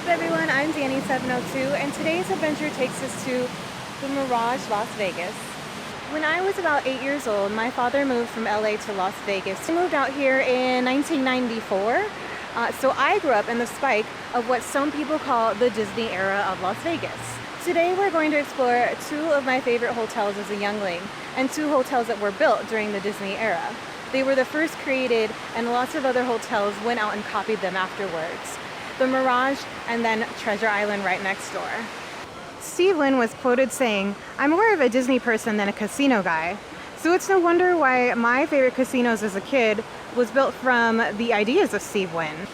up everyone, I'm Dani 702 and today's adventure takes us to the Mirage, Las Vegas. When I was about 8 years old, my father moved from LA to Las Vegas. He moved out here in 1994, so I grew up in the spike of what some people call the Disney era of Las Vegas. Today we're going to explore two of my favorite hotels as a youngling, and two hotels that were built during the Disney era. They were the first created, and lots of other hotels went out and copied them afterwards. The Mirage and then Treasure Island right next door. Steve Wynn was quoted saying, "I'm more of a Disney person than a casino guy." So it's no wonder why my favorite casinos as a kid was built from the ideas of Steve Wynn.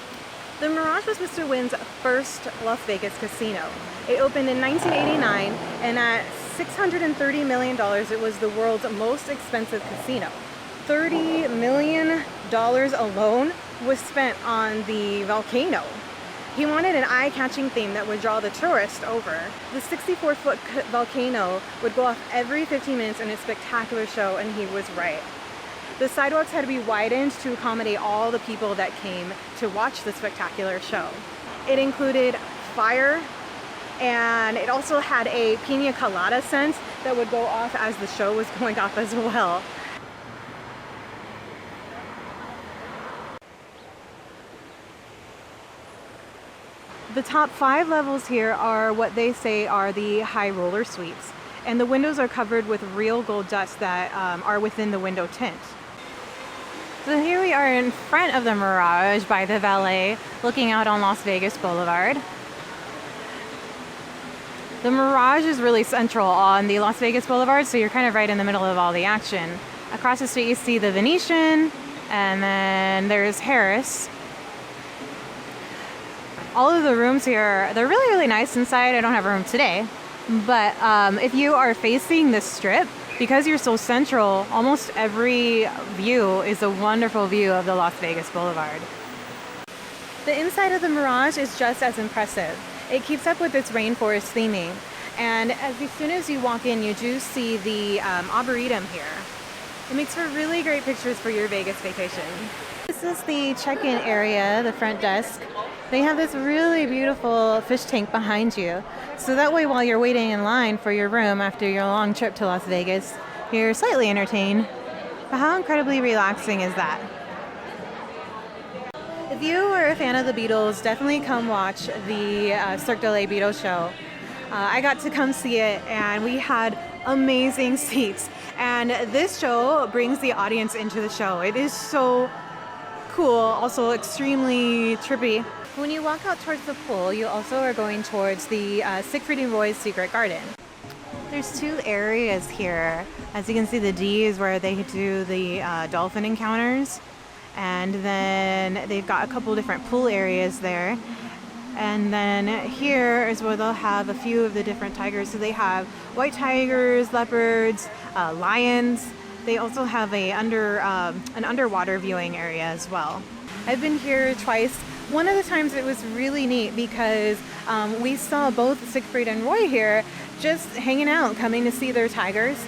The Mirage was Mr. Wynn's first Las Vegas casino. It opened in 1989, and at $630 million, it was the world's most expensive casino. $30 million alone was spent on the volcano. He wanted an eye-catching theme that would draw the tourist over. The 64-foot volcano would go off every 15 minutes in a spectacular show, and he was right. The sidewalks had to be widened to accommodate all the people that came to watch the spectacular show. It included fire, and it also had a pina colada scent that would go off as the show was going off as well. The top 5 levels here are what they say are the high roller suites, and the windows are covered with real gold dust that are within the window tint. So here we are in front of the Mirage by the valet, looking out on Las Vegas Boulevard. The Mirage is really central on the Las Vegas Boulevard, so you're kind of right in the middle of all the action. Across the street you see the Venetian, and then there's Harris. All of the rooms here, they're really, really nice inside. I don't have a room today, but if you are facing the strip, because you're so central, almost every view is a wonderful view of the Las Vegas Boulevard. The inside of the Mirage is just as impressive. It keeps up with its rainforest theming, and as soon as you walk in, you do see the Arboretum here. It makes for really great pictures for your Vegas vacation. This is the check-in area, the front desk. They have this really beautiful fish tank behind you. So that way while you're waiting in line for your room after your long trip to Las Vegas, you're slightly entertained. But how incredibly relaxing is that? If you are a fan of the Beatles, definitely come watch the Cirque du Beatles show. I got to come see it, and we had amazing seats. And this show brings the audience into the show. It is so cool, also extremely trippy. When you walk out towards the pool, you also are going towards the Siegfried and Roy's Secret Garden. There's 2 areas here. As you can see, the D is where they do the dolphin encounters, and then they've got a couple different pool areas there. And then here is where they'll have a few of the different tigers. So they have white tigers, leopards, lions. They also have an underwater viewing area as well. I've been here twice. One of the times it was really neat because we saw both Siegfried and Roy here just hanging out, coming to see their tigers.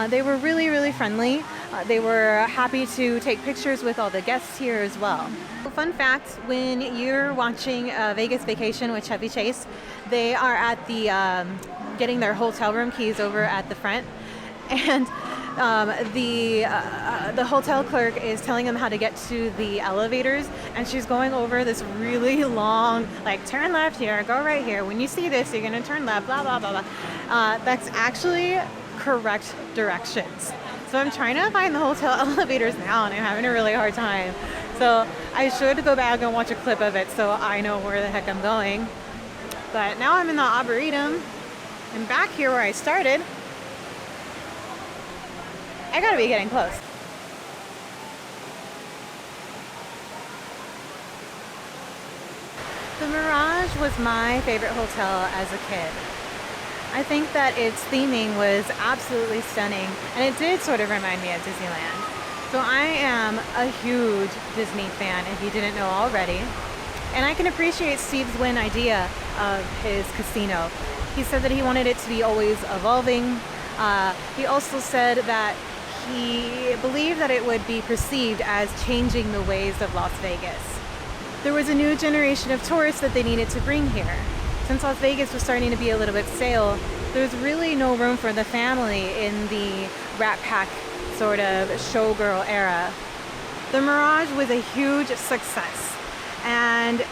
They were really, really friendly. They were happy to take pictures with all the guests here as well. Fun fact, when you're watching a Vegas Vacation with Chevy Chase, they are at the getting their hotel room keys over at the front, and the hotel clerk is telling them how to get to the elevators, and she's going over this really long, like, turn left here, go right here, when you see this you're gonna turn left, blah blah blah blah. That's actually correct directions. So I'm trying to find the hotel elevators now, and I'm having a really hard time. So I should go back and watch a clip of it so I know where the heck I'm going. But now I'm in the Arboretum, and back here where I started. I gotta be getting close. The Mirage was my favorite hotel as a kid. I think that its theming was absolutely stunning, and it did sort of remind me of Disneyland. So I am a huge Disney fan, if you didn't know already. And I can appreciate Steve Wynn's idea of his casino. He said that he wanted it to be always evolving. He also said that he believed that it would be perceived as changing the ways of Las Vegas. there was a new generation of tourists that they needed to bring here. Since Las Vegas was starting to be a little bit stale, there's really no room for the family in the Rat Pack sort of showgirl era. The Mirage was a huge success, and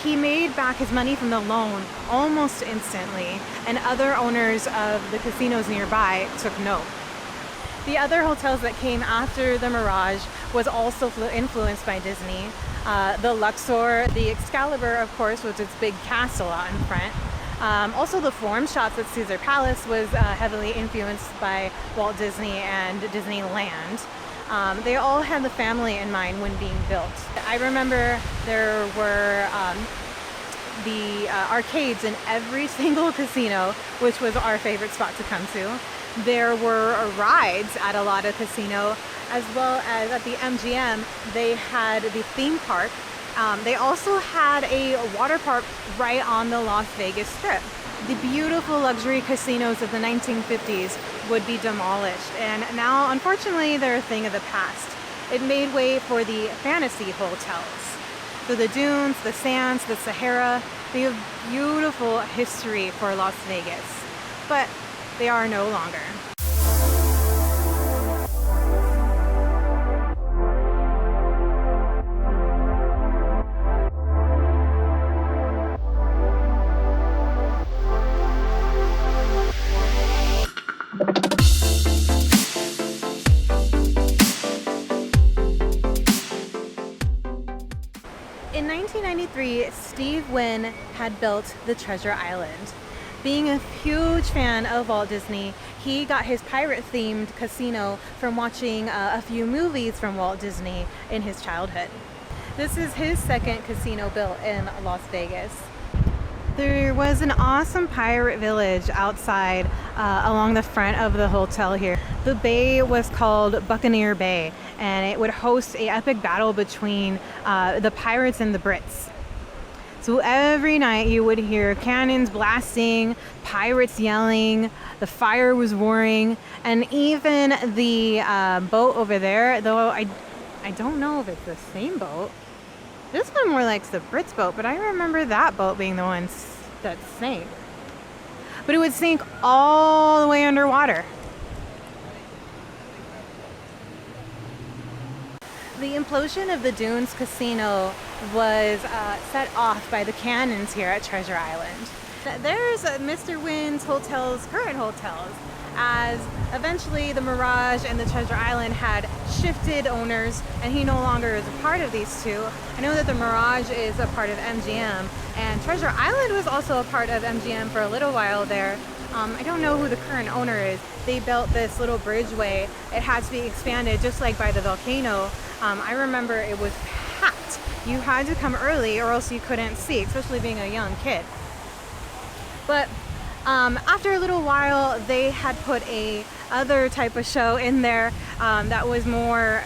he made back his money from the loan almost instantly, and other owners of the casinos nearby took note. The other hotels that came after the Mirage was also influenced by Disney. The Luxor, the Excalibur, of course, with its big castle out in front. Also the Forum Shops at Caesar Palace was heavily influenced by Walt Disney and Disneyland. They all had the family in mind when being built. I remember there were the arcades in every single casino, which was our favorite spot to come to. There were rides at a lot of casino, as well as at the MGM, they had the theme park. They also had a water park right on the Las Vegas Strip. The beautiful luxury casinos of the 1950s would be demolished, and now, unfortunately, they're a thing of the past. It made way for the fantasy hotels. So the dunes, the sands, the Sahara, they have beautiful history for Las Vegas, but they are no longer. In 1993, Steve Wynn had built the Treasure Island. Being a huge fan of Walt Disney, he got his pirate-themed casino from watching a few movies from Walt Disney in his childhood. This is his second casino built in Las Vegas. There was an awesome pirate village outside along the front of the hotel here. The bay was called Buccaneer Bay, and it would host an epic battle between the pirates and the Brits. So every night you would hear cannons blasting, pirates yelling, the fire was roaring, and even the boat over there, though I don't know if it's the same boat. This one more likes the Brits boat, but I remember that boat being the one that sank. But it would sink all the way underwater. The implosion of the Dunes Casino was set off by the cannons here at Treasure Island. There's Mr. Wynn's hotels, current hotels, as eventually the Mirage and the Treasure Island had shifted owners, and he no longer is a part of these two. I know that the Mirage is a part of MGM, and Treasure Island was also a part of MGM for a little while there. I don't know who the current owner is. They built this little bridgeway. It had to be expanded, just like by the volcano. I remember it was packed. You had to come early or else you couldn't see, especially being a young kid. But after a little while, they had put a other type of show in there that was more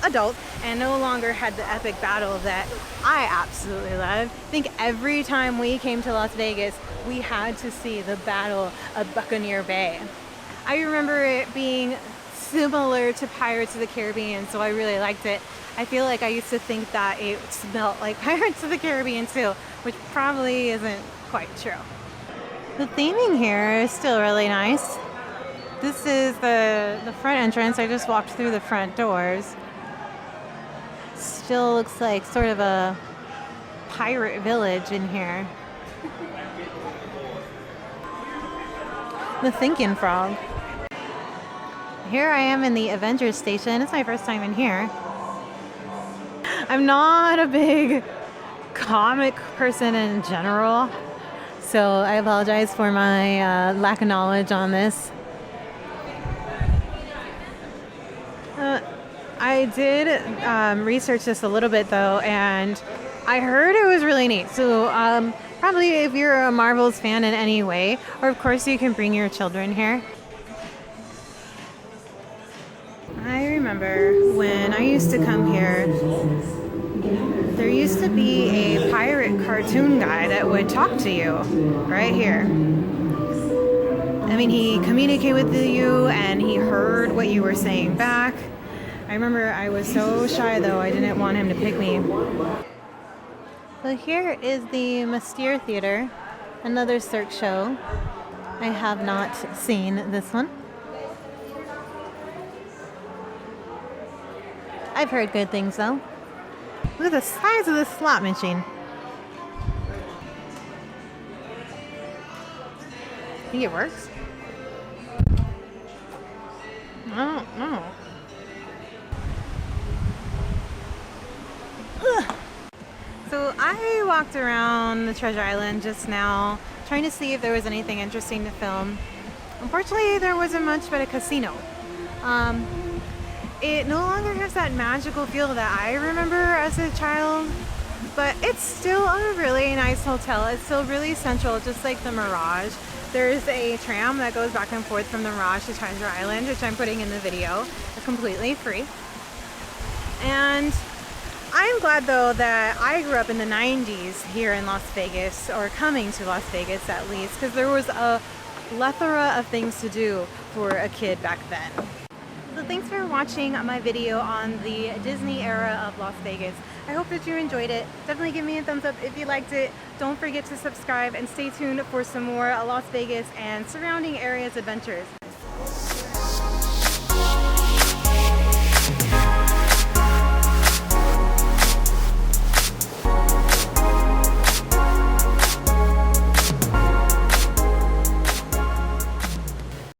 adult and no longer had the epic battle that I absolutely loved. I think every time we came to Las Vegas, we had to see the Battle of Buccaneer Bay. I remember it being similar to Pirates of the Caribbean, so I really liked it. I feel like I used to think that it smelled like Pirates of the Caribbean too, which probably isn't quite true. The theming here is still really nice. This is the front entrance. I just walked through the front doors. Still looks like sort of a pirate village in here. The Thinking Frog. Here I am in the Avengers Station. It's my first time in here. I'm not a big comic person in general, so I apologize for my lack of knowledge on this. I did research this a little bit though, and I heard it was really neat. So probably if you're a Marvel's fan in any way, or of course you can bring your children here. I remember when I used to come here, there used to be a pirate cartoon guy that would talk to you right here. I mean, he communicated with you and he heard what you were saying back. I remember I was so shy though, I didn't want him to pick me. So here is the Mystere Theater, another Cirque show. I have not seen this one. I've heard good things though. Look at the size of this slot machine. Think it works? I don't know. Ugh. So I walked around the Treasure Island just now, trying to see if there was anything interesting to film. Unfortunately, there wasn't much but a casino. It no longer has that magical feel that I remember as a child, but it's still a really nice hotel. It's still really central, just like the Mirage. There's a tram that goes back and forth from the Mirage to Treasure Island, which I'm putting in the video. They're completely free. And I'm glad though that I grew up in the 90s here in Las Vegas, or coming to Las Vegas at least, because there was a plethora of things to do for a kid back then. So thanks for watching my video on the Disney era of Las Vegas. I hope that you enjoyed it. Definitely give me a thumbs up if you liked it. Don't forget to subscribe and stay tuned for some more Las Vegas and surrounding areas adventures.